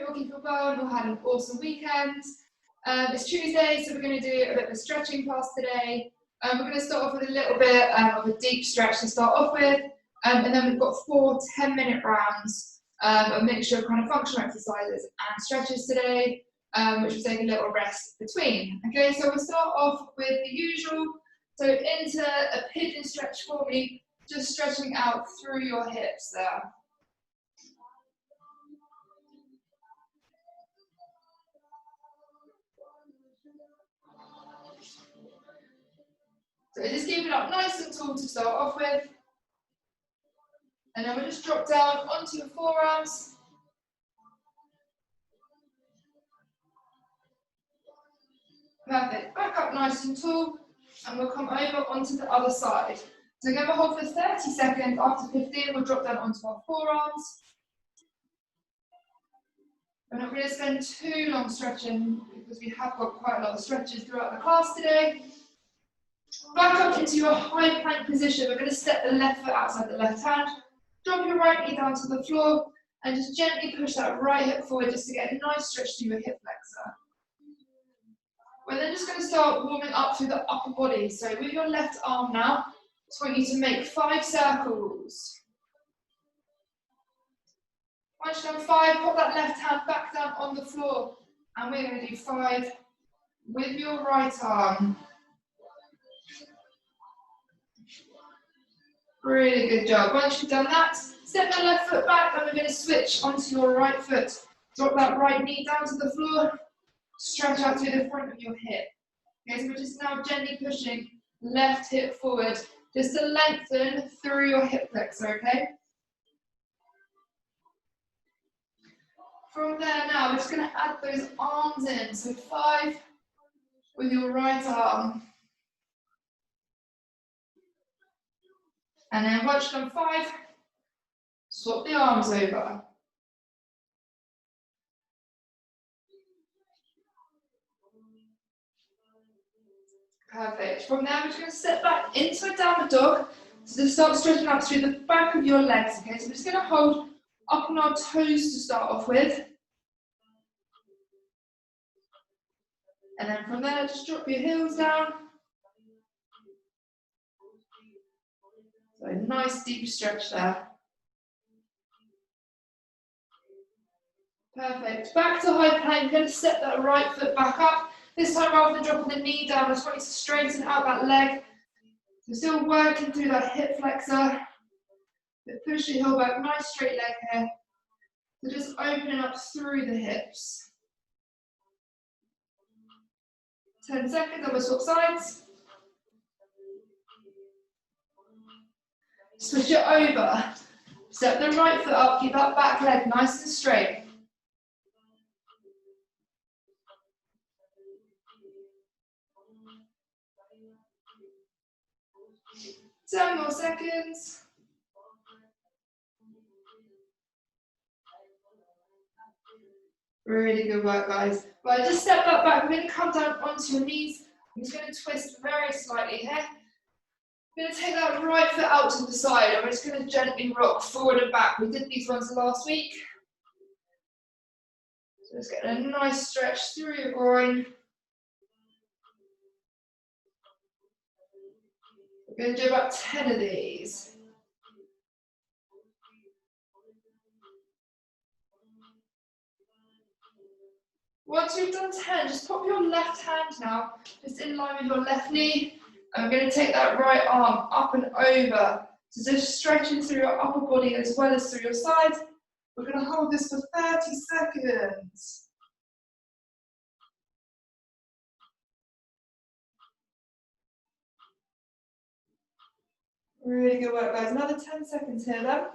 all keeping well and all had an awesome weekend. It's Tuesday, so we're going to do a bit of a stretching class today. We're going to start off with a little bit of a deep stretch to start off with, and then we've got 4 10-minute rounds, a mixture of kind of functional exercises and stretches today, which will take a little rest between. Okay, so we'll start off with the usual. So into a pigeon stretch for me, just stretching out through your hips there. So just keep it up nice and tall to start off with. And then we'll just drop down onto your forearms. Perfect. Back up nice and tall. And we'll come over onto the other side. So again, we'll hold for 30 seconds. After 15, we'll drop down onto our forearms. We're not going to spend too long stretching because we have got quite a lot of stretches throughout the class today. Back up into your high plank position. We're going to step the left foot outside the left hand. Drop your right knee down to the floor and just gently push that right hip forward just to get a nice stretch to your hip flexor. We're then just going to start warming up through the upper body. So with your left arm now, I just want you to make 5 circles. Once you've done 5, put that left hand back down on the floor. And we're going to do 5 with your right arm. Really good job. Once you've done that, step the left foot back and we're going to switch onto your right foot. Drop that right knee down to the floor. Stretch out through the front of your hip. Okay, so we're just now gently pushing left hip forward just to lengthen through your hip flexor, okay? From there now, we're just going to add those arms in. So 5 with your right arm. And then once you've done 5, swap the arms over. Perfect. From there, we're just going to step back into a downward dog. So just start stretching out through the back of your legs. Okay, so we're just going to hold up on our toes to start off with. And then from there, just drop your heels down. So a nice deep stretch there. Perfect. Back to high plank. You're going to step that right foot back up. This time, rather than dropping the knee down, I just want you to straighten out that leg. So still working through that hip flexor. But push your heel back. Nice straight leg here. So just opening up through the hips. 10 seconds, and we'll swap sides. Switch it over. Step the right foot up, keep that back leg nice and straight. Ten more seconds. Really good work, guys. Right, just step that back. We're going to come down onto your knees. I'm just going to twist very slightly here. We're going to take that right foot out to the side and we're just going to gently rock forward and back. We did these ones last week. So just get a nice stretch through your groin. We're going to do about 10 of these. Once you've done 10, just pop your left hand now, just in line with your left knee. And we're going to take that right arm up and over. So just stretching through your upper body as well as through your sides. We're going to hold this for 30 seconds. Really good work, guys. Another 10 seconds here then.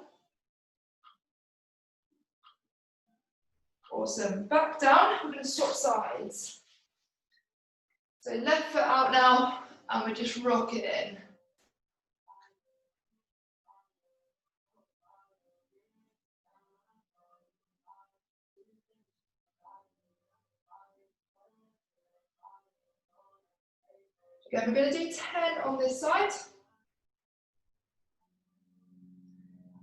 Awesome. Back down. We're going to swap sides. So left foot out now, and we just rock it in. Again, we're going to do 10 on this side.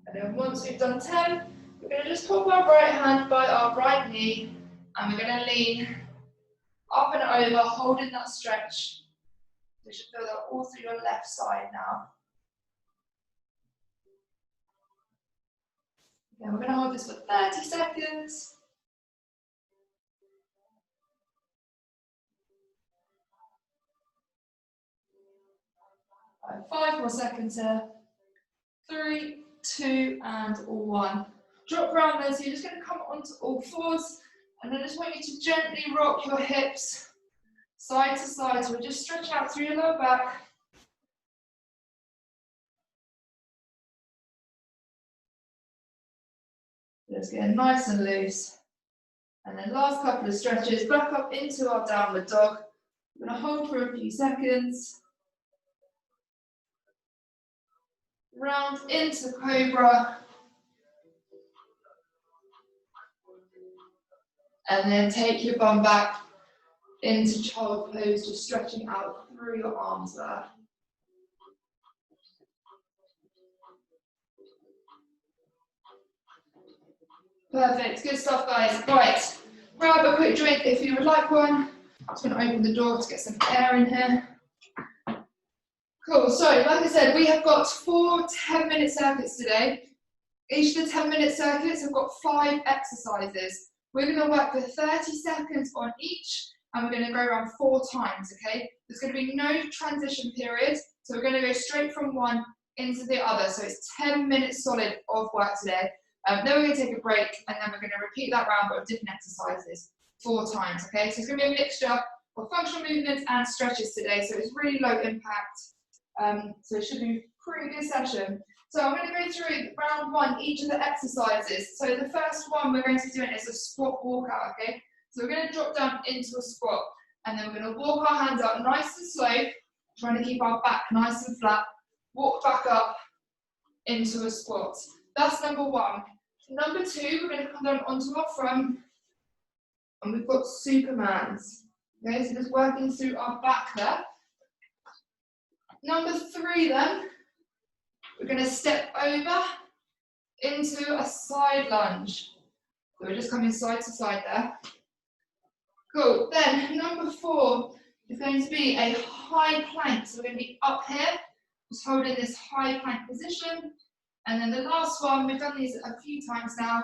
And then once we've done 10, we're going to just pop our right hand by our right knee, and we're going to lean up and over, holding that stretch. You should feel that all through your left side now. Okay, we're going to hold this for 30 seconds. Right, 5 more seconds here. 3, 2, and 1. Drop around there, so you're just going to come onto all fours, and I just want you to gently rock your hips side to side, so we'll just stretch out through your lower back. Just get nice and loose. And then last couple of stretches, back up into our downward dog. We're going to hold for a few seconds. Round into Cobra. And then take your bum back into child pose, just stretching out through your arms there. Perfect, good stuff guys. Right, grab a quick drink if you would like one. I'm just going to open the door to get some air in here. Cool, so like I said, we have got 4 10-minute circuits today. Each of the 10-minute circuits have got 5 exercises. We're going to work for 30 seconds on each, and we're going to go around 4 times, okay? There's going to be no transition period, so we're going to go straight from one into the other. So it's 10 minutes solid of work today. Then we're going to take a break, and then we're going to repeat that round, but with different exercises 4 times, okay? So it's going to be a mixture of functional movements and stretches today, so it's really low impact. So it should be a pretty good session. So I'm going to go through round 1, each of the exercises. So the first one we're going to be doing is a squat walkout, okay? So we're going to drop down into a squat, and then we're going to walk our hands up nice and slow, trying to keep our back nice and flat. Walk back up into a squat. That's number 1. Number 2, we're going to come down onto our front, and we've got Supermans. Okay, so just working through our back there. Number 3 then, we're going to step over into a side lunge. So we're just coming side to side there. Cool. Then number 4 is going to be a high plank. So we're going to be up here, just holding this high plank position. And then the last one, we've done these a few times now.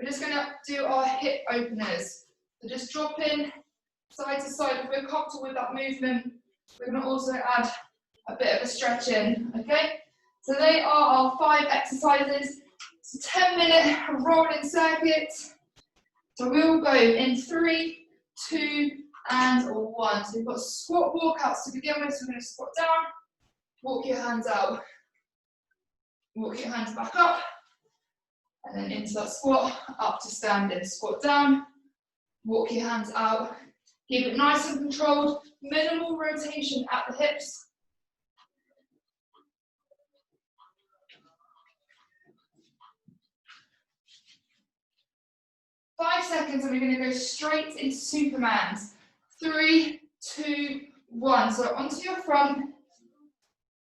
We're just going to do our hip openers. So just drop in side to side. If we're comfortable with that movement, we're going to also add a bit of a stretch in, okay? So they are our 5 exercises. It's a 10-minute rolling circuit. So we'll go in 3, 2, and 1. So we've got squat walkouts to begin with. So we're going to squat down, walk your hands out, walk your hands back up, and then into that squat, up to standing. Squat down, walk your hands out. Keep it nice and controlled, minimal rotation at the hips. Five seconds, and we're going to go straight into Supermans. 3, 2, 1. So onto your front,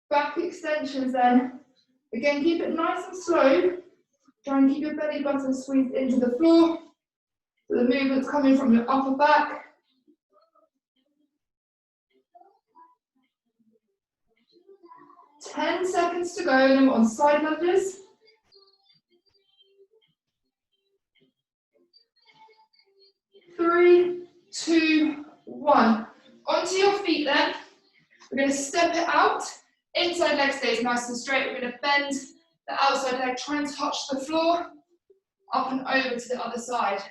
back extensions then. Again, keep it nice and slow. Try and keep your belly button squeezed into the floor. So the movement's coming from your upper back. Ten seconds to go, and then we're on side lunges. 3, 2, 1. Onto your feet then. We're going to step it out. Inside leg stays nice and straight. We're going to bend the outside leg, try and touch the floor, up and over to the other side.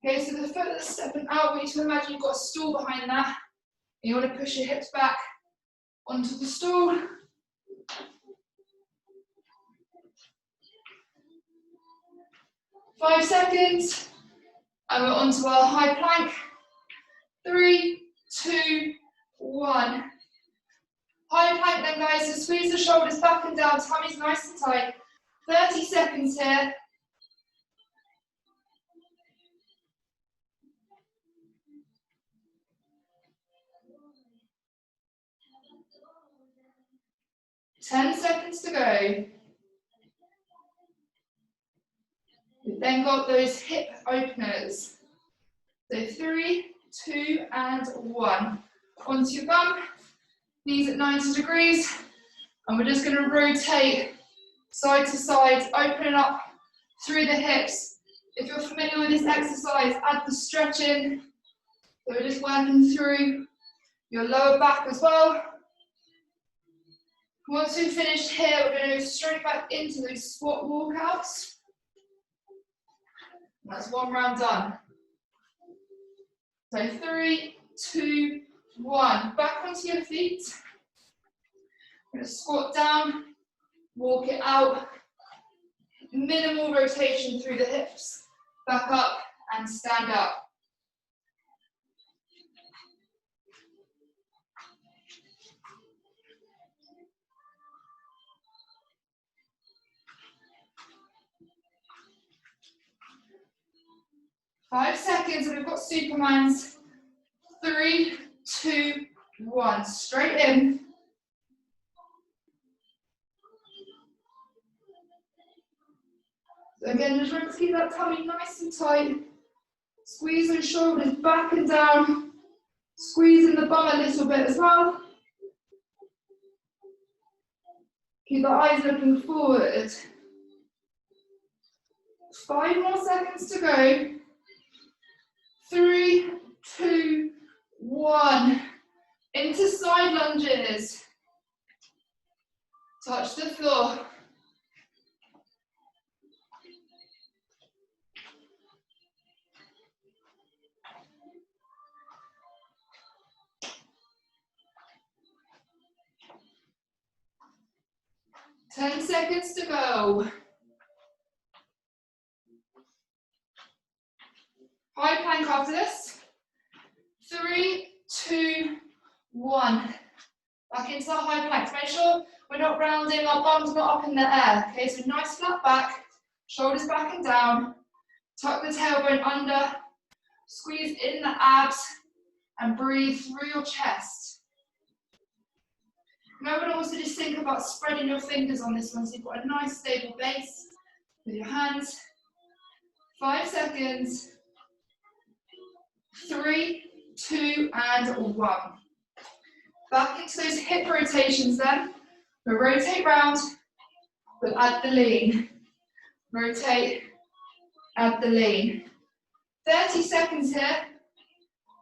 Okay, so the foot that's stepping out, we need to imagine you've got a stool behind that. And you want to push your hips back onto the stool. Five seconds. And we're onto our high plank. 3, 2, 1. High plank then, guys, so squeeze the shoulders back and down, tummy's nice and tight. 30 seconds here. Ten seconds to go. We've then got those hip openers. So 3, 2, and 1. Onto your bum, knees at 90 degrees, and we're just going to rotate side to side, opening up through the hips. If you're familiar with this exercise, add the stretch in. So we're just working through your lower back as well. Once we've finished here, we're going to go straight back into those squat walkouts. That's one round done. So 3, 2, 1. Back onto your feet. We're going to squat down, walk it out. Minimal rotation through the hips. Back up and stand up. Five seconds, and we've got Supermans. 3, 2, 1. Straight in. So again, just remember to keep that tummy nice and tight. Squeeze those shoulders back and down. Squeezing the bum a little bit as well. Keep the eyes looking forward. 5 more seconds to go. 3, 2, 1. Into side lunges. Touch the floor. Ten seconds to go. High plank after this. 3, 2, 1. Back into that high plank. Make sure we're not rounding, our bum's not up in the air. Okay, so nice flat back, shoulders back and down. Tuck the tailbone under, squeeze in the abs, and breathe through your chest. Now we're also just think about spreading your fingers on this one so you've got a nice stable base with your hands. 5 seconds. 3, 2, and 1. Back into those hip rotations then. We'll rotate round, we'll add the lean. Rotate, add the lean. 30 seconds here.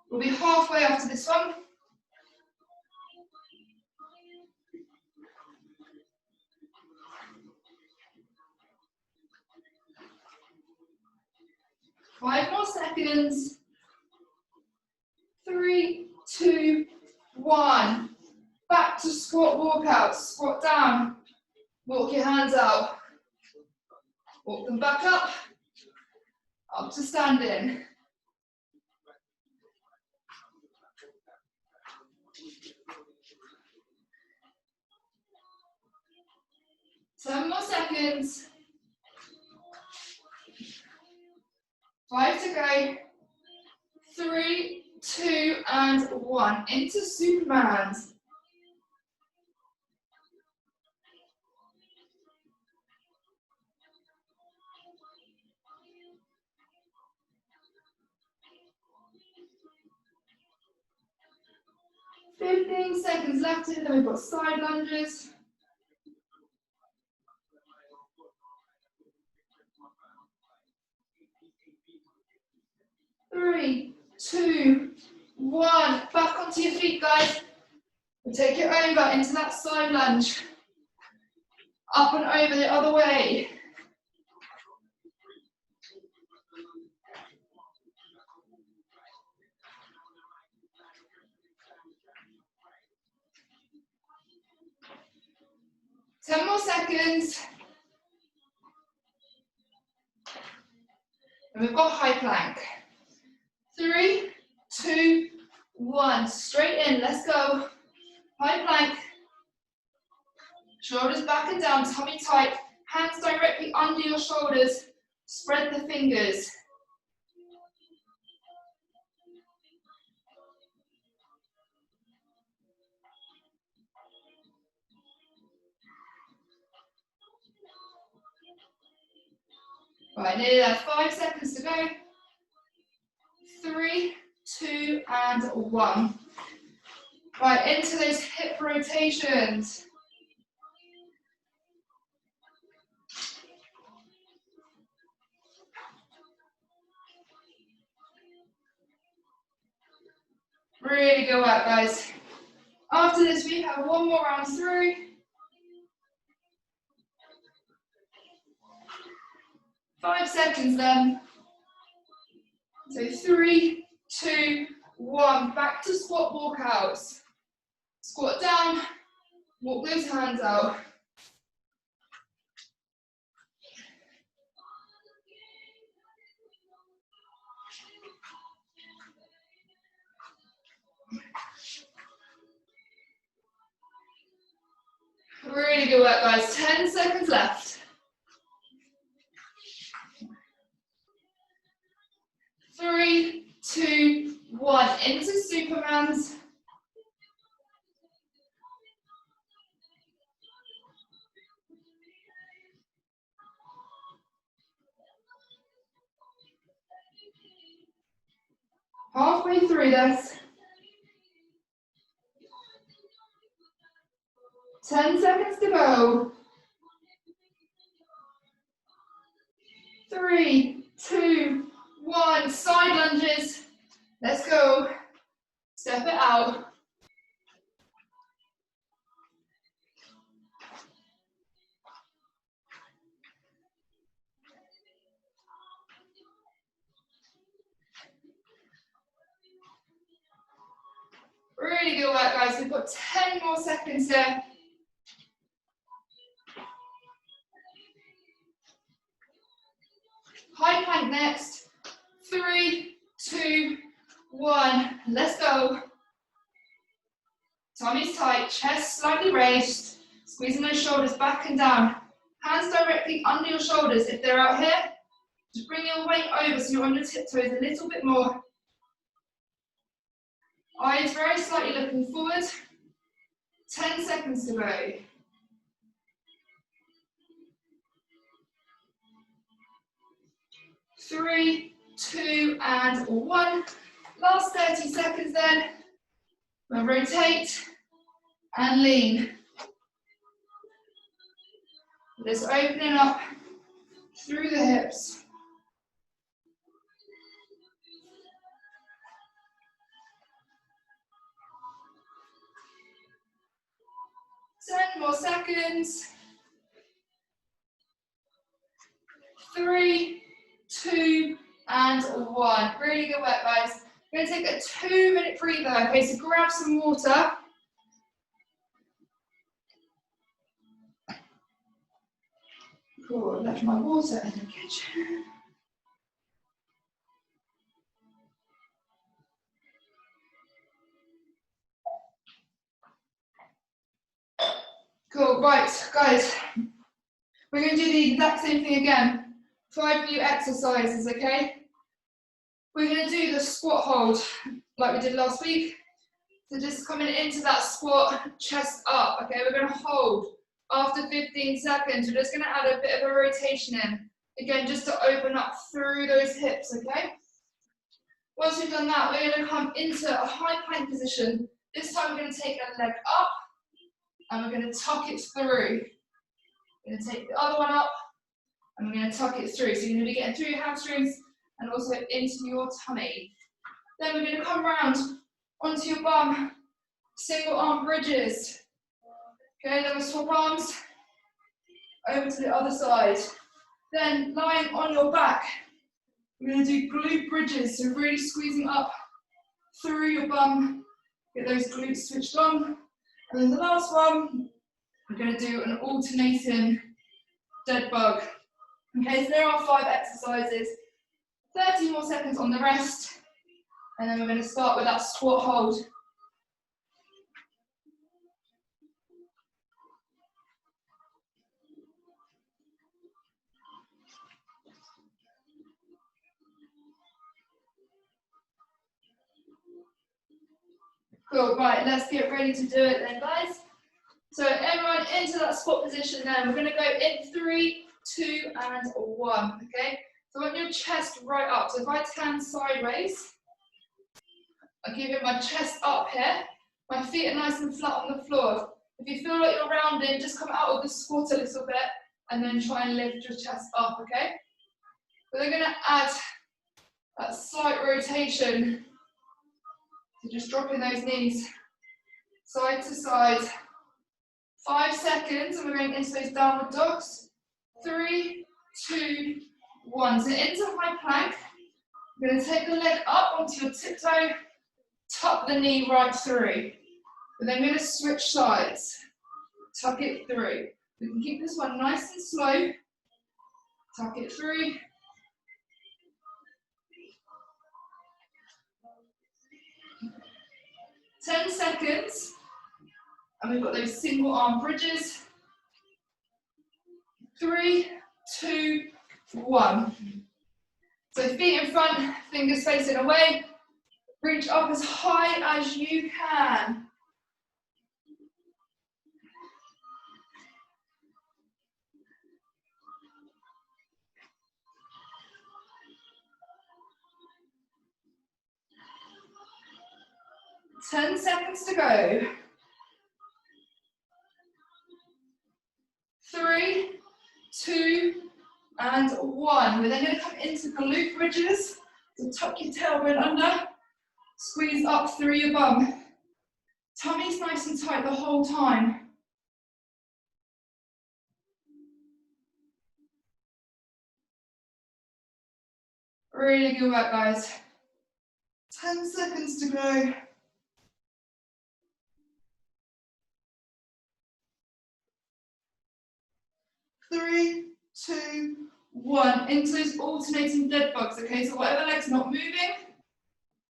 We'll be halfway after this one. Five more seconds. 3, 2, 1. Back to squat walkouts. Squat down. Walk your hands out. Walk them back up. Up to standing. Ten more seconds. 5 to go. 3, 2, and 1. Into Supermans. Fifteen seconds left here, then we've got side lunges. 3, 2, 1. Back onto your feet, guys. We'll take it over into that side lunge. Up and over the other way. Ten more seconds. And we've got high plank. 3, 2, 1. Straight in. Let's go. High plank. Shoulders back and down, tummy tight. Hands directly under your shoulders. Spread the fingers. Right, nearly there, 5 seconds to go. 3, 2, and 1. Right, into those hip rotations. Really good work, guys. After this, we have one more round through. 5 seconds then. So 3, 2, 1. Back to squat walkouts. Squat down, walk those hands out. Really good work, guys. 10 seconds left. 3, 2, 1. Into Supermans. Halfway through this. 10 seconds to go. 3, 2, 1. Side lunges. Let's go. Step it out. Really good work, guys. We've got 10 more seconds here. High plank next. 3, 2, 1. Let's go. Tummy's tight, chest slightly raised. Squeezing those shoulders back and down. Hands directly under your shoulders. If they're out here, just bring your weight over so you're on your tiptoes a little bit more. Eyes very slightly looking forward. 10 seconds to go. 3, 2, and 1. Last 30 seconds then. We'll rotate and lean. Just opening up through the hips. 10 more seconds. 3, 2, and 1. Really good work, guys. We're going to take a 2-minute breather. Okay, so grab some water. Cool, I left my water in the kitchen. Cool, right, guys. We're going to do the exact same thing again. 5 new exercises, okay? We're going to do the squat hold like we did last week. So just coming into that squat, chest up, okay? We're going to hold. After 15 seconds, we're just going to add a bit of a rotation in. Again, just to open up through those hips, okay? Once we've done that, we're going to come into a high plank position. This time we're going to take a leg up and we're going to tuck it through. We're going to take the other one up and we're going to tuck it through. So you're going to be getting through your hamstrings and also into your tummy. Then we're going to come around onto your bum, single arm bridges. Okay, then we'll swap arms over to the other side. Then lying on your back, we're going to do glute bridges, so really squeezing up through your bum, get those glutes switched on. And then the last one, we're going to do an alternating dead bug. Okay, so there are 5 exercises, 30 more seconds on the rest, and then we're going to start with that squat hold. Cool, right, let's get ready to do it then, guys. So everyone into that squat position then. We're going to go in 3, 2, and 1, okay? So I want your chest right up. So if I turn sideways, I give it my chest up here. My feet are nice and flat on the floor. If you feel like you're rounding, just come out of the squat a little bit and then try and lift your chest up, okay? But they're gonna add that slight rotation. So just dropping those knees side to side. 5 seconds, and we're going into those downward dogs. 3, 2, 1. So into high plank. You're going to take the leg up onto your tiptoe, tuck the knee right through. We're then going to switch sides. Tuck it through. We can keep this one nice and slow. Tuck it through. Ten seconds. And we've got those single arm bridges. 3, 2, 1. So feet in front, fingers facing away. Reach up as high as you can. Ten seconds to go. 3, 2, and 1. We're then going to come into glute bridges. So tuck your tailbone under, squeeze up through your bum. Tummy's nice and tight the whole time. Really good work, guys. 10 seconds to go. 3, 2, 1. Into those alternating dead bugs, okay? So whatever leg's not moving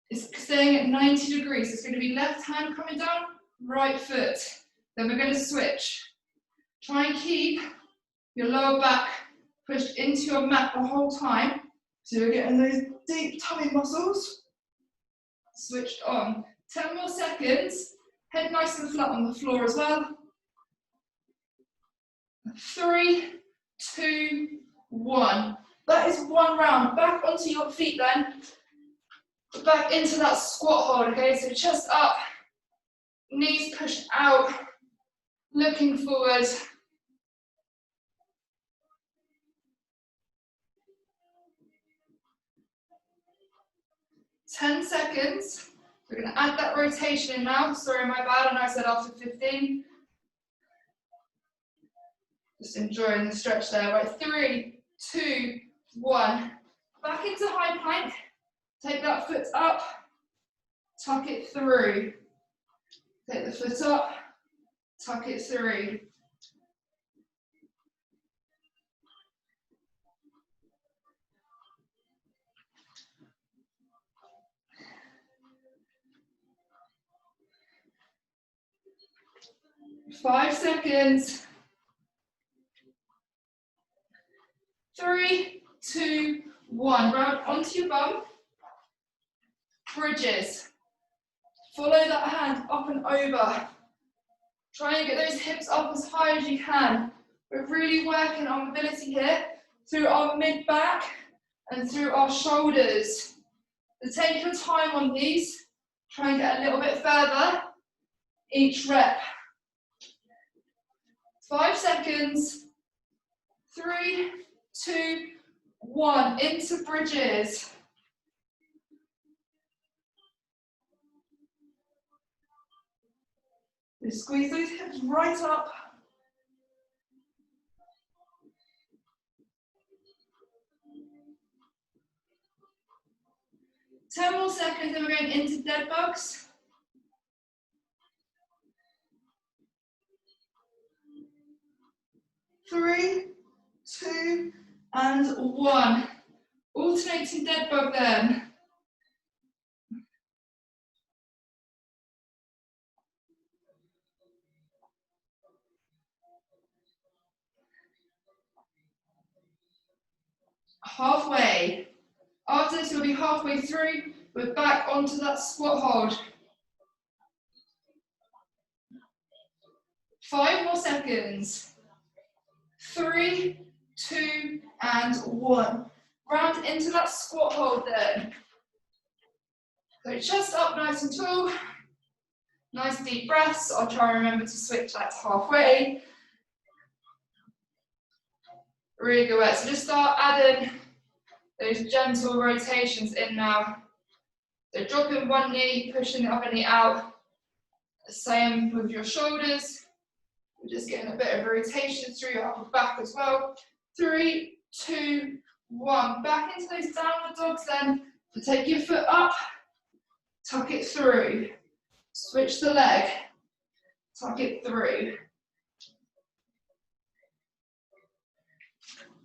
is staying at 90 degrees. It's going to be left hand coming down, right foot. Then we're going to switch. Try and keep your lower back pushed into your mat the whole time. So you're getting those deep tummy muscles switched on. 10 more seconds. Head nice and flat on the floor as well. 3, 2, 1. That is one round. Back onto your feet then. Back into that squat hold, okay? So chest up, knees pushed out, looking forward. Ten seconds. We're going to add that rotation in now. Sorry, my bad. I know I said after 15. Just enjoying the stretch there. Right, 3, 2, 1. Back into high plank. Take that foot up. Tuck it through. Take the foot up. Tuck it through. Five seconds. 3, 2, 1. Round onto your bum. Bridges. Follow that hand up and over. Try and get those hips up as high as you can. We're really working on mobility here through our mid-back and through our shoulders. So take your time on these. Try and get a little bit further each rep. 5 seconds. 3, 2, 1. Into bridges. Just squeeze those hips right up. Ten more seconds, then we're going into dead bugs. 3, 2, and 1. Alternating dead bug then. Halfway. After this, we'll be halfway through. We're back onto that squat hold. 5 more seconds. 3, 2, and 1. round into that squat hold then. So chest up nice and tall. Nice deep breaths. I'll try and remember to switch that to halfway. Really good work. So just start adding those gentle rotations in now. So dropping one knee, pushing the other knee out. Same with your shoulders. We're just getting a bit of rotation through your upper back as well. 3, 2, 1. Back into those downward dogs then. So take your foot up, tuck it through. Switch the leg, tuck it through.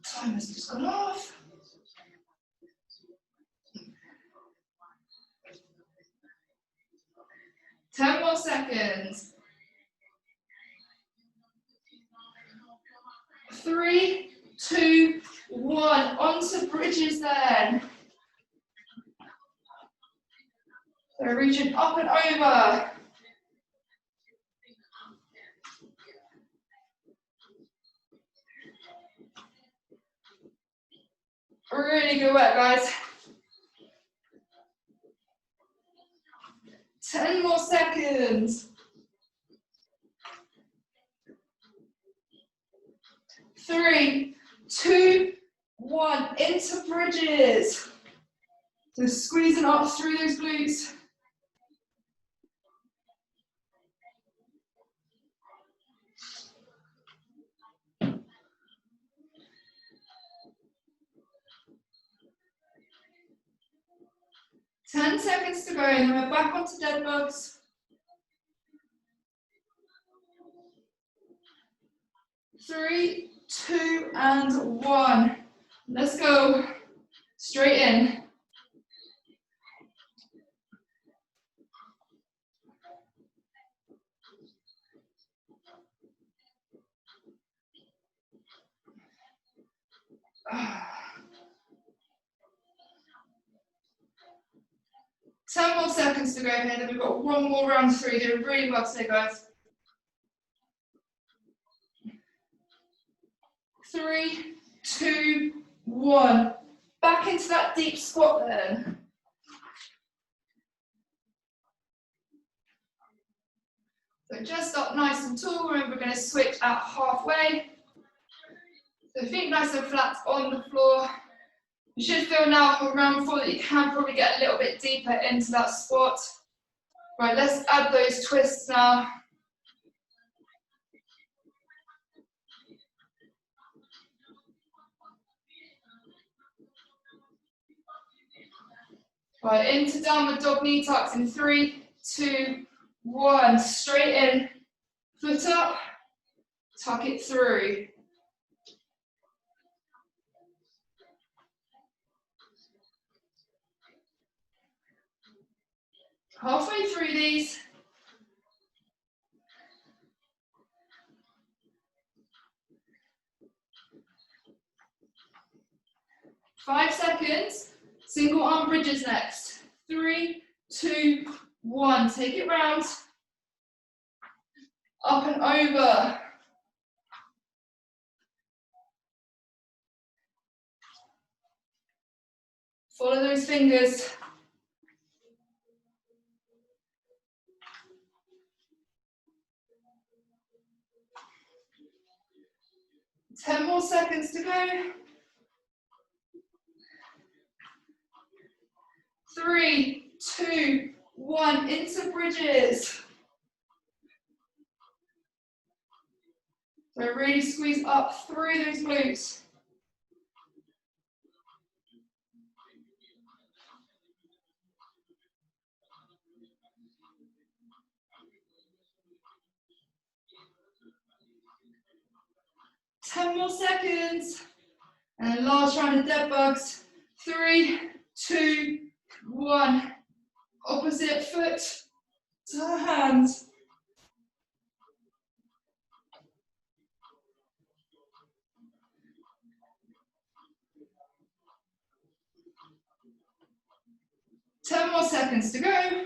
Time has just gone off. Ten more seconds. 3, 2, 1. Onto bridges then. So reaching up and over. Really good work, guys. 10 more seconds. 3, 2, 1. Into bridges. So squeezing up through those glutes. Ten seconds to go, and then we're back onto dead bugs. 3, 2, and 1. Let's go. Straight in. Ten more seconds to go here, then we've got one more round through. Doing really well today, guys. 3, 2, 1. Back into that deep squat then. So just up nice and tall, and we're going to switch out halfway. So feet nice and flat on the floor. You should feel now for round 4 that you can probably get a little bit deeper into that squat. Right, let's add those twists now. Right, into downward dog knee tucks in 3, 2, 1. Straight in, foot up, tuck it through. Halfway through these. Five seconds. Single arm bridges next. 3, 2, 1. Take it round. Up and over. Follow those fingers. Ten more seconds to go. 3, 2, 1. Into bridges. So really squeeze up through those glutes. Ten more seconds. And then last round of dead bugs. 3, 2, 1. Opposite foot to hand. Ten more seconds to go.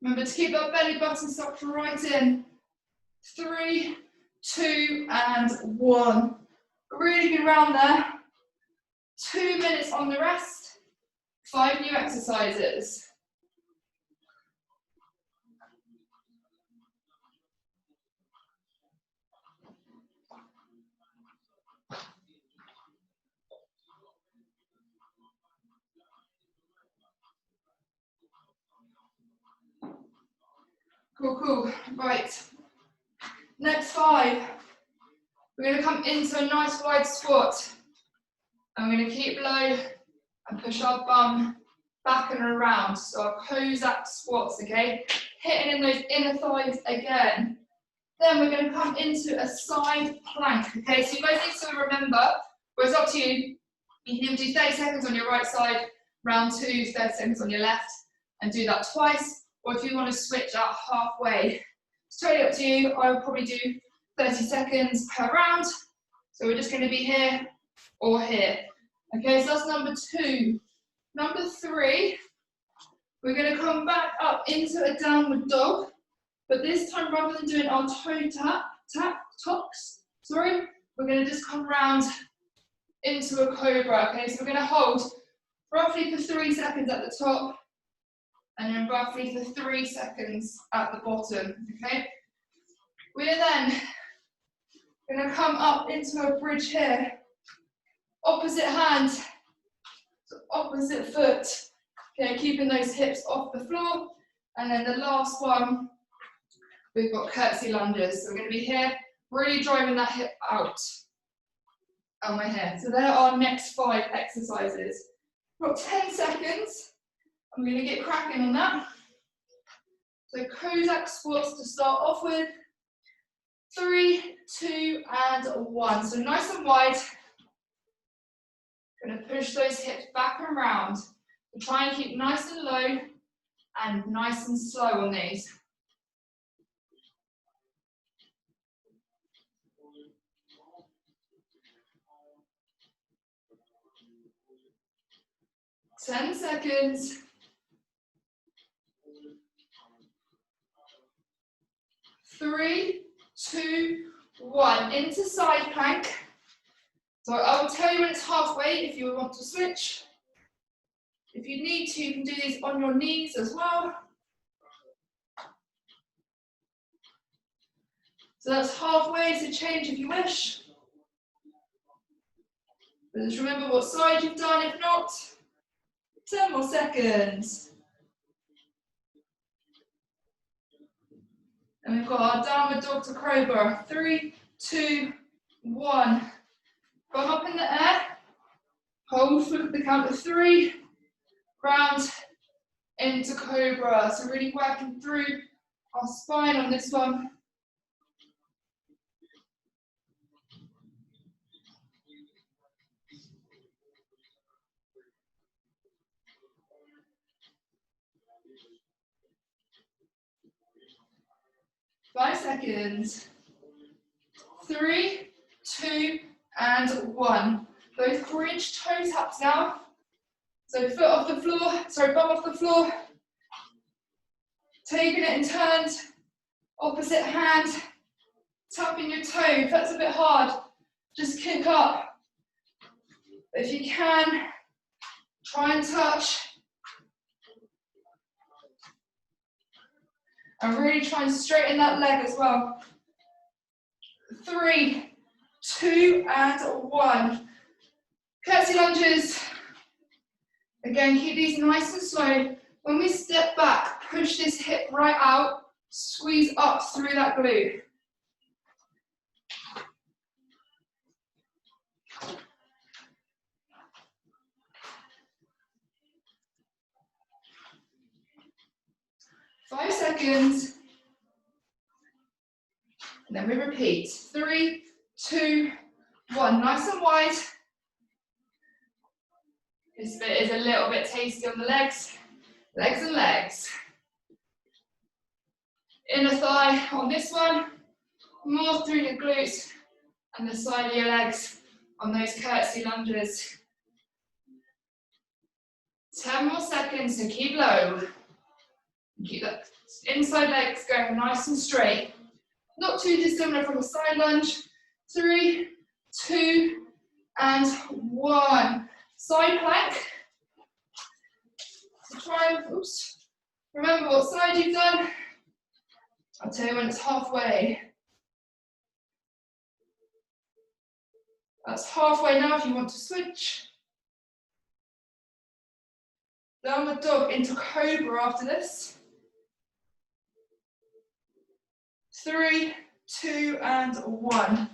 Remember to keep that belly button sucked right in. 3, 2, and 1. Really good round there. 2 minutes on the rest. 5 new exercises. Cool, cool. Right. Next 5. We're going to come into a nice wide squat. I'm going to keep low and push our bum back and around. So our Kozak squats, okay? Hitting in those inner thighs again. Then we're going to come into a side plank, okay? So you guys need to remember, well, it's up to you. You can do 30 seconds on your right side, round 2, 30 seconds on your left, and do that twice. Or if you want to switch out halfway, it's totally up to you. I will probably do 30 seconds per round. So we're just going to be here or here. Okay, so that's number 2. Number 3, we're going to come back up into a downward dog. But this time, rather than doing our toe tops, we're going to just come round into a Cobra, okay? So we're going to hold roughly for 3 seconds at the top, and then roughly for 3 seconds at the bottom, okay? We're then going to come up into a bridge here. Opposite hand, so opposite foot, okay? Keeping those hips off the floor. And then the last one, we've got curtsey lunges. So we're going to be here, really driving that hip out. And we're here. So there are our next 5 exercises. We've got 10 seconds. I'm going to get cracking on that. So Kozak squats to start off with. 3, 2, and 1. So nice and wide. Going to push those hips back and round. So try and keep nice and low and nice and slow on these. Ten seconds. 3, 2, 1. Into side plank. So I will tell you when it's halfway if you want to switch. If you need to, you can do these on your knees as well. So that's halfway, so change if you wish. But just remember what side you've done, if not. 10 more seconds. And we've got our downward dog to Cobra. 3, 2, 1. Bum up in the air. Hold for the count of 3. Round into Cobra. So really working through our spine on this one. Five seconds. 3, 2, and 1. Those bridge toe taps now. So foot off the floor, sorry, bum off the floor. Taking it in turns. Opposite hand. Tapping your toe. If that's a bit hard, just kick up. But if you can, try and touch. And really try and straighten that leg as well. 3, 2, and 1. Curtsey lunges. Again, keep these nice and slow. When we step back, push this hip right out, squeeze up through that glute. Five seconds. And then we repeat. 3, 2, 1. Nice and wide. This bit is a little bit tasty on the legs. Legs and legs. Inner thigh on this one. More through your glutes and the side of your legs on those curtsey lunges. 10 more seconds, so keep low. Keep that inside legs going nice and straight. Not too dissimilar from a side lunge. 3, 2, and 1. Side plank. So try and, oops, remember what side you've done. I'll tell you when it's halfway. That's halfway now if you want to switch. Downward dog into Cobra after this. 3, 2, and 1.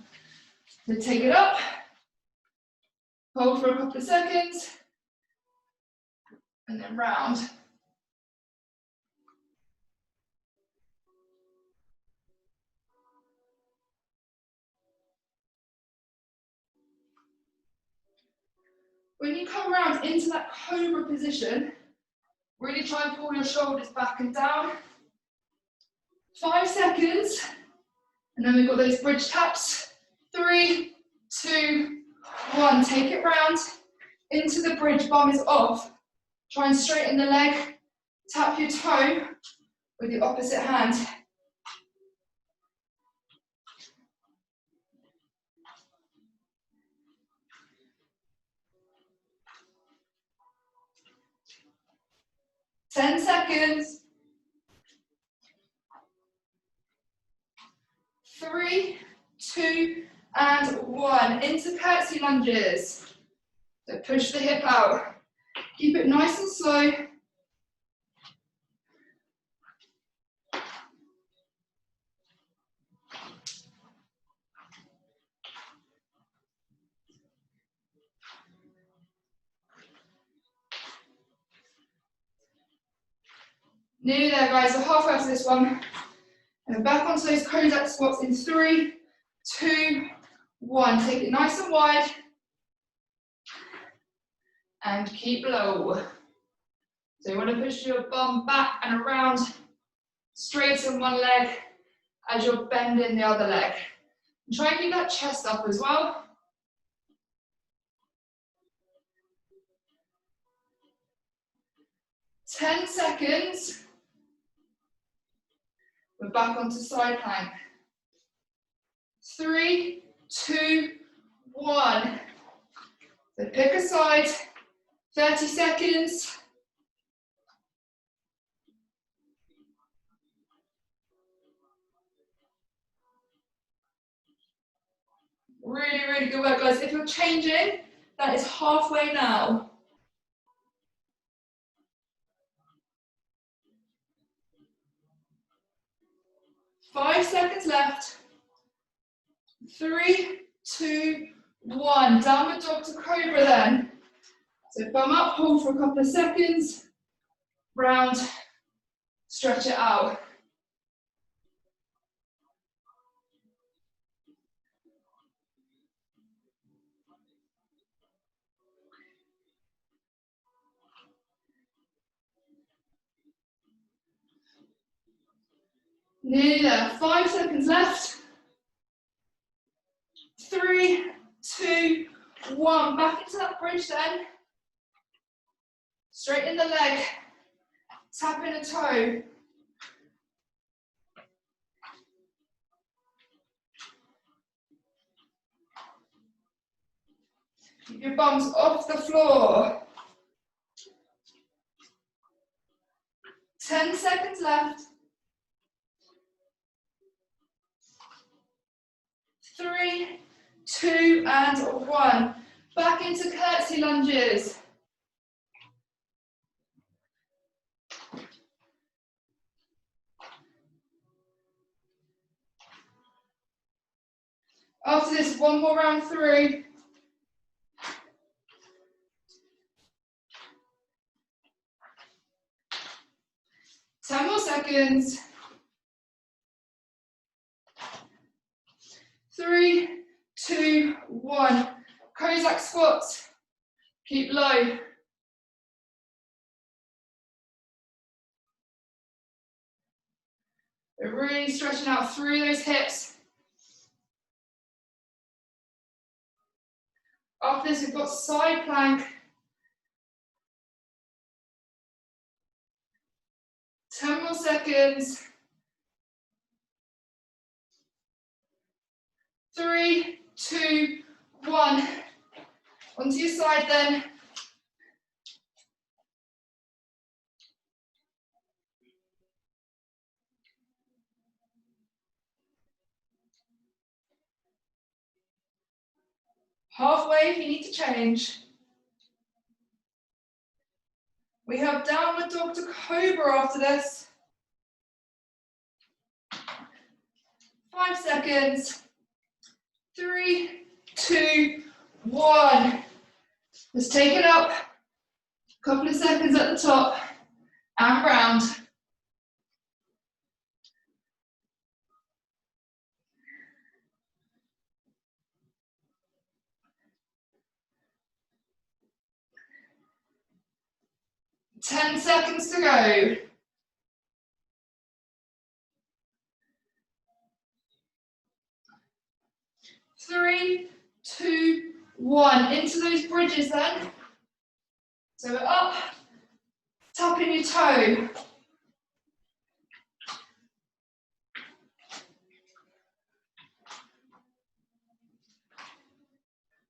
Then take it up. Hold for a couple of seconds. And then round. When you come around into that Cobra position, really try and pull your shoulders back and down. 5 seconds. And then we've got those bridge taps. 3, 2, 1. Take it round. Into the bridge, bum is off. Try and straighten the leg. Tap your toe with the opposite hand. Ten seconds. 3, 2, and 1. Into curtsey lunges. So push the hip out. Keep it nice and slow. Nearly there, guys. So halfway after this one. And back onto those Kozak squats in 3, 2, 1. Take it nice and wide. And keep low. So you want to push your bum back and around, straighten one leg as you're bending the other leg. And try and keep that chest up as well. Ten seconds. We're back onto side plank. 3, 2, 1. So pick a side. 30 seconds. Really, really good work, guys. If you're changing, that is halfway now. Five seconds left. 3, 2, 1. Downward dog to Cobra then. So bum up, hold for a couple of seconds. Round, stretch it out. Nearly there. 5 seconds left. 3, 2, 1. Back into that bridge then. Straighten the leg. Tap in a toe. Keep your bums off the floor. 10 seconds left. 3, 2, and 1. Back into curtsey lunges. After this, one more round through. Ten more seconds. 3, 2, 1. Kozak squats. Keep low. We're really stretching out through those hips. After this, we've got side plank. 10 more seconds. 3, 2, 1. Onto your side then. Halfway if you need to change. We have downward dog to Cobra after this. 5 seconds. 3, 2, 1. Let's take it up. A couple of seconds at the top and round. Ten seconds to go. 3, 2, 1. Into those bridges then. So we're up, tapping your toe.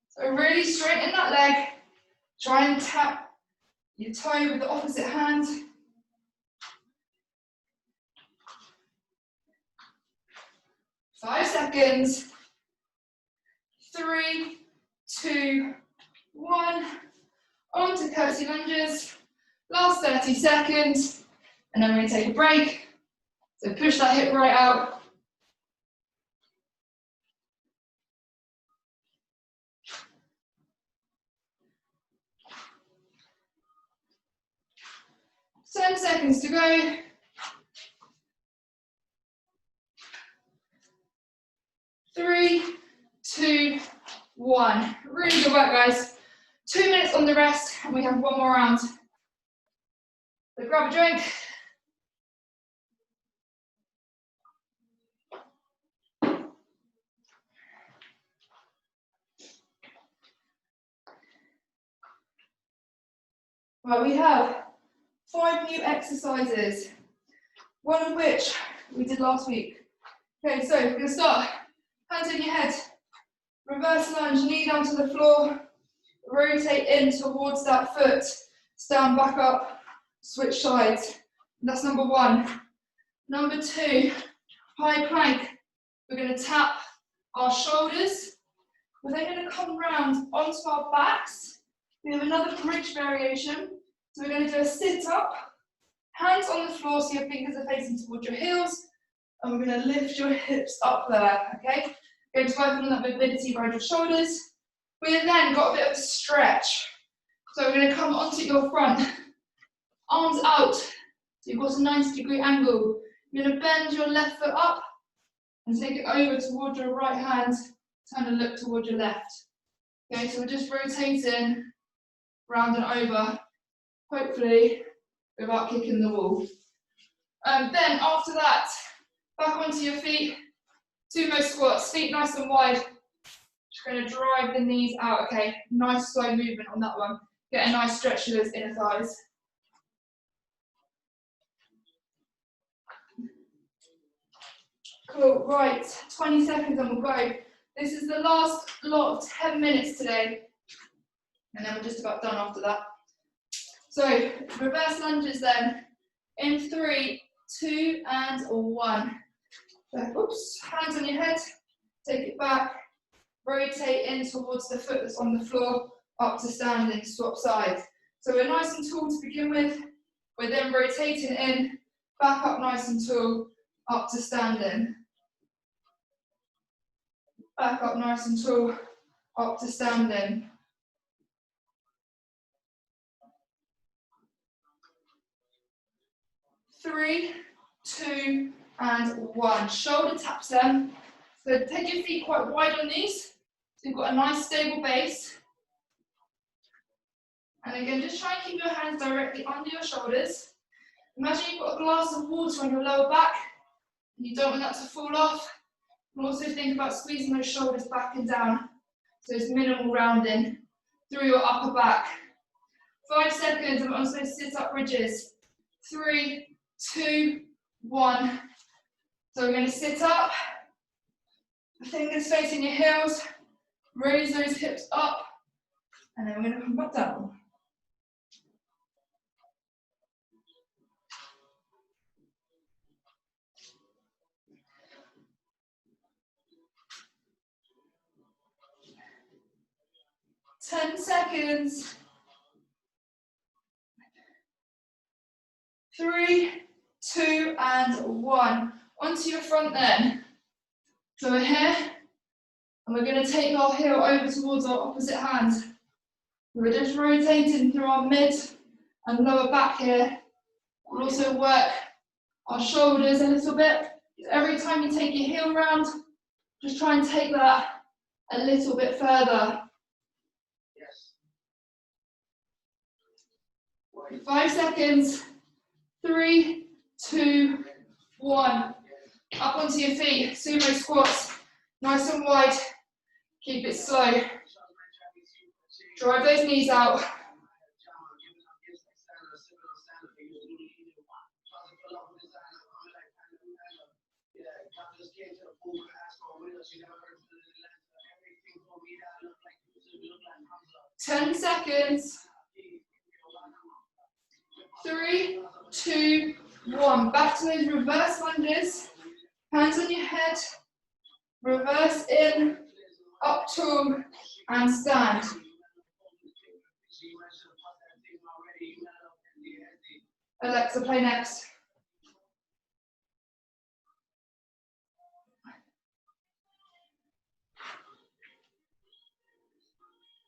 So really straighten that leg. Try and tap your toe with the opposite hand. 5 seconds. 3, 2, 1. On to curtsey lunges. Last 30 seconds. And then we're going to take a break. So push that hip right out. Ten seconds to go. 3, 2, 1. Really good work, guys. 2 minutes on the rest, and we have one more round. So grab a drink. Right, we have 5 new exercises, one of which we did last week. Okay, so we're going to start. Hands in your head. Reverse lunge, knee down to the floor. Rotate in towards that foot. Stand back up. Switch sides. That's number 1. Number 2, high plank. We're going to tap our shoulders. We're then going to come round onto our backs. We have another bridge variation. So we're going to do a sit up. Hands on the floor so your fingers are facing towards your heels. And we're going to lift your hips up there, okay? Going to work on that mobility around your shoulders. We've then got a bit of a stretch. So we're going to come onto your front. Arms out. So you've got a 90-degree angle. You're going to bend your left foot up and take it over towards your right hand. Turn and look towards your left. Okay, so we're just rotating round and over, hopefully without kicking the wall. Then after that, back onto your feet. Sumo squats, feet nice and wide. Just going to drive the knees out, okay? Nice slow movement on that one. Get a nice stretch to those inner thighs. Cool, right, 20 seconds and we'll go. This is the last lot of 10 minutes today. And then we're just about done after that. So, reverse lunges then. In 3, 2, and 1. So, oops, hands on your head, take it back, rotate in towards the foot that's on the floor, up to standing, swap sides. So we're nice and tall to begin with, we're then rotating in, back up nice and tall, up to standing. Back up nice and tall, up to standing. Three, 2, and 1. Shoulder taps then. So take your feet quite wide on these. So you've got a nice stable base. And again, just try and keep your hands directly under your shoulders. Imagine you've got a glass of water on your lower back. And you don't want that to fall off. And also think about squeezing those shoulders back and down. So it's minimal rounding through your upper back. 5 seconds, and also sit up bridges. 3, 2, 1. So we're going to sit up, fingers facing your heels, raise those hips up, And then we're going to come back down. Ten seconds. 3, 2, and 1. Onto your front then. So we're here, and we're going to take our heel over towards our opposite hand. We're just rotating through our mid and lower back here. We'll also work our shoulders a little bit. Every time you take your heel round, just try and take that a little bit further. 5 seconds. 3, 2, 1. Up onto your feet, sumo squats. Nice and wide. Keep it slow. Drive those knees out. Ten seconds. 3, 2, 1. Back to those reverse lunges. Hands on your head. Reverse in, up tall, and stand. Alexa, play next.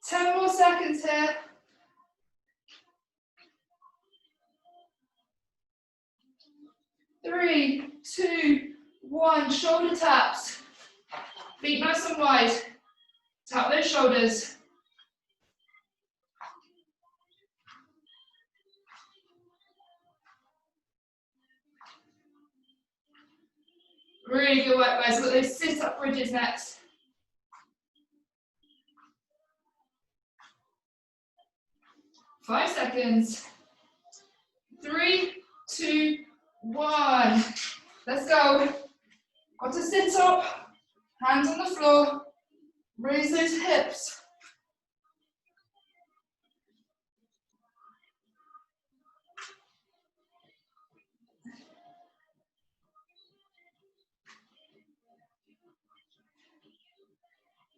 Ten more seconds here. 3, 2, 1. Shoulder taps. Feet nice and wide. Tap those shoulders. Really good work, guys. We've got those sit-up bridges next. Five seconds. 3, 2, 1. Let's go. Got to sit up. Hands on the floor. Raise those hips.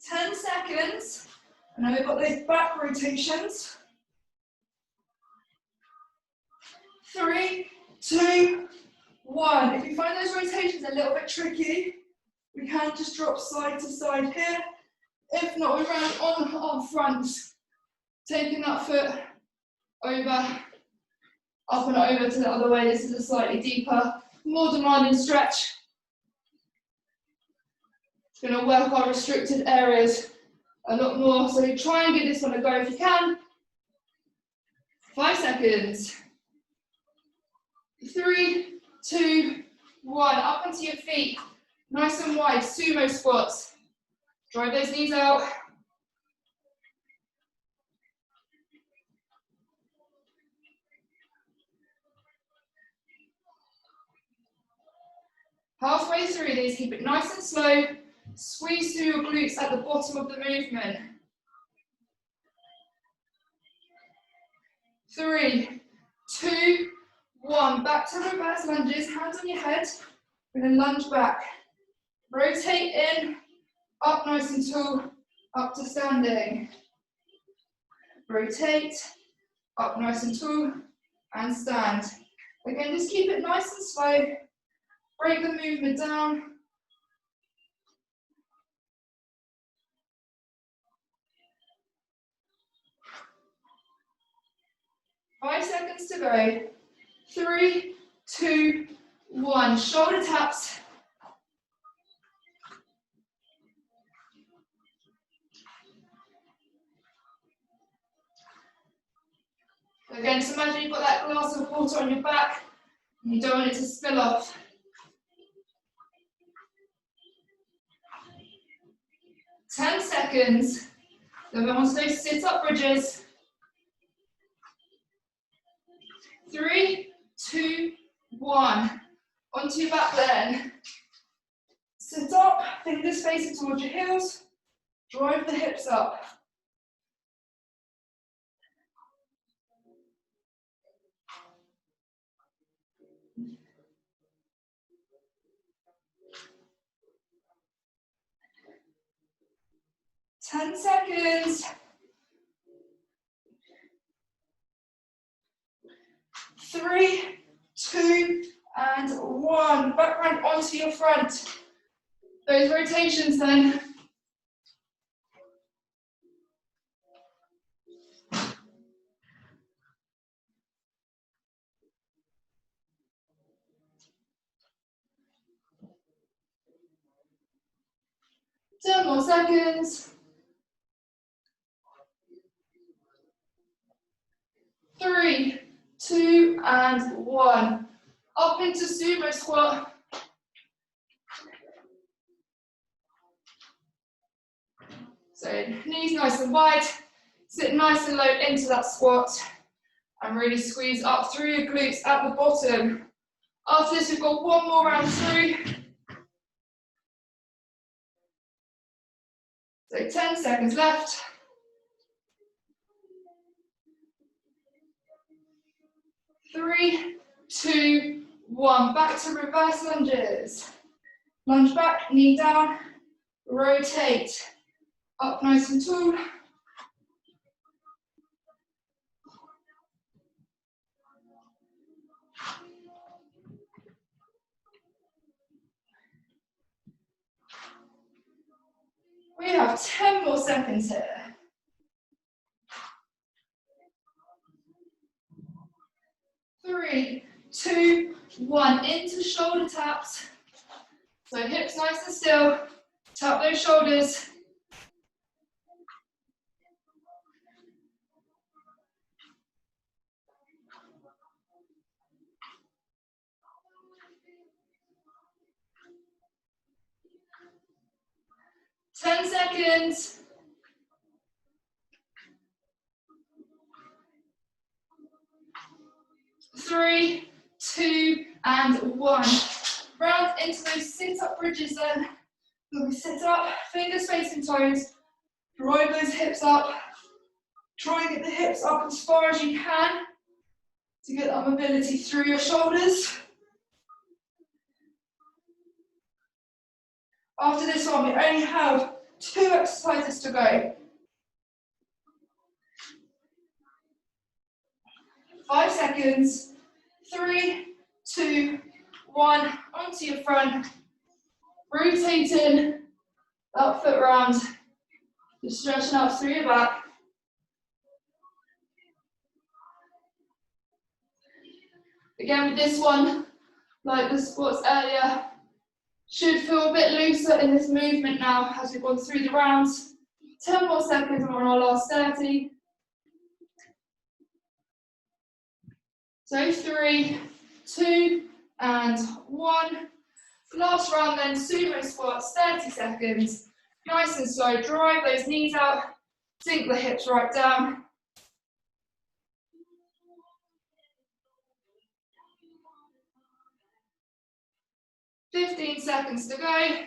Ten seconds. And then we've got those back rotations. 3, 2, 1. If you find those rotations a little bit tricky, we can just drop side to side here. If not, we round on our fronts, taking that foot over, up and over to the other way. This is a slightly deeper, more demanding stretch. It's going to work our restricted areas a lot more. So try and give this one a go if you can. 5 seconds. 3, 2, 1. Up onto your feet. Nice and wide. Sumo squats. Drive those knees out. Halfway through these, keep it nice and slow. Squeeze through your glutes at the bottom of the movement. 3, 2, 1. Back to reverse lunges. Hands on your head. We're going to lunge back. Rotate in. Up nice and tall. Up to standing. Rotate. Up nice and tall. And stand. Again, just keep it nice and slow. Break the movement down. Five seconds to go. 3, 2, 1. Shoulder taps. Again, just imagine you've got that glass of water on your back and you don't want it to spill off. 10 seconds. Then we're on to those sit-up bridges. 3, 2, 1. Onto your back then. Sit up, fingers facing towards your heels. Drive the hips up. 10 seconds. 3, 2, and 1. Back round onto your front. Those rotations then. Ten more seconds. 3, 2, and 1. Up into Sumo Squat. So knees nice and wide. Sit nice and low into that squat. And really squeeze up through your glutes at the bottom. After this, we've got one more round through. So 10 seconds left. 3, 2, 1. Back to reverse lunges. Lunge back, knee down, rotate. Up nice and tall. We have 10 more seconds here. 3, 2, 1. Into shoulder taps. So hips nice and still. Tap those shoulders. Ten seconds. 3, 2, and 1. Round into those sit-up bridges then. When we sit up, fingers facing toes, drive those hips up. Try and get the hips up as far as you can to get that mobility through your shoulders. After this one, we only have 2 exercises to go. 5 seconds. 3, 2, 1. Onto your front. Rotating that foot round. Just stretching out through your back. Again with this one, like the squats earlier, should feel a bit looser in this movement now as we've gone through the rounds. 10 more seconds on our last 30. So 3, 2, and 1. Last round then, sumo squats, 30 seconds. Nice and slow, drive those knees out, sink the hips right down. "15 seconds to go.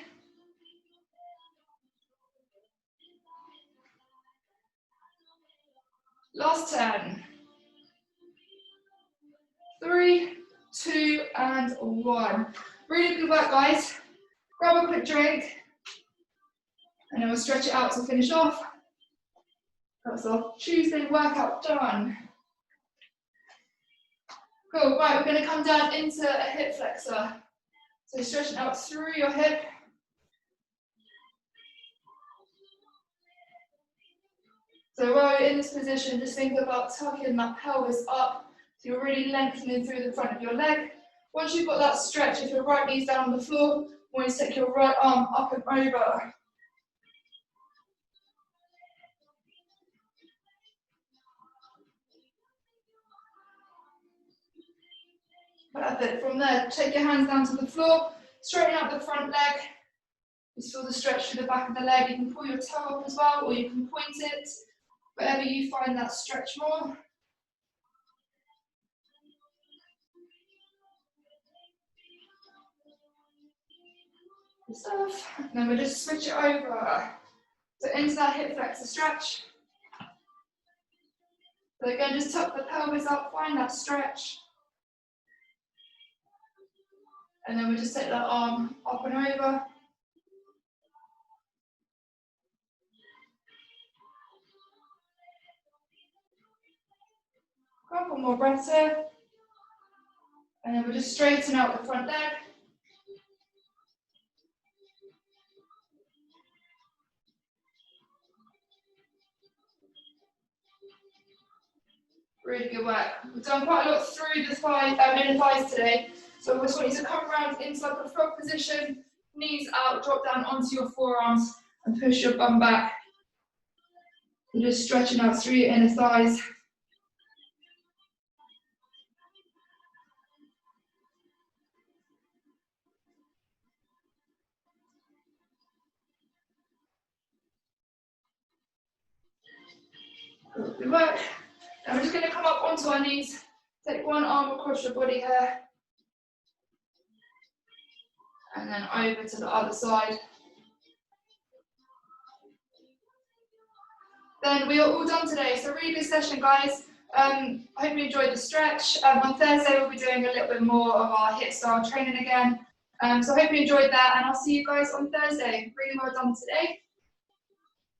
Last 10. 3, 2, and 1. Really good work, guys. Grab a quick drink, and then we'll stretch it out to finish off. That's our Tuesday workout done. Cool, right, we're gonna come down into a hip flexor. So stretching out through your hip. So while you're in this position, just think about tucking that pelvis up. So you're really lengthening through the front of your leg. Once you've got that stretch, if your right knee's down on the floor, you want to take your right arm up and over. Perfect. From there, take your hands down to the floor, straighten out the front leg. Just feel the stretch through the back of the leg. You can pull your toe up as well, or you can point it, wherever you find that stretch more. Good stuff. And then we'll just switch it over. So into that hip flexor stretch. So again, just tuck the pelvis up, find that stretch. And then we'll just take that arm up and over. Couple more breaths here. And then we'll just straighten out the front leg. Really good work. We've done quite a lot through the thigh, inner thighs today. So I just want you to come around into like a frog position, knees out, drop down onto your forearms and push your bum back. You're just stretching out through your inner thighs. Good work. And we're just going to come up onto our knees. Take one arm across your body here. And then over to the other side. Then we are all done today. So really good session, guys. I hope you enjoyed the stretch. On Thursday, we'll be doing a little bit more of our HIIT style training again. So I hope you enjoyed that, and I'll see you guys on Thursday. Really well done today.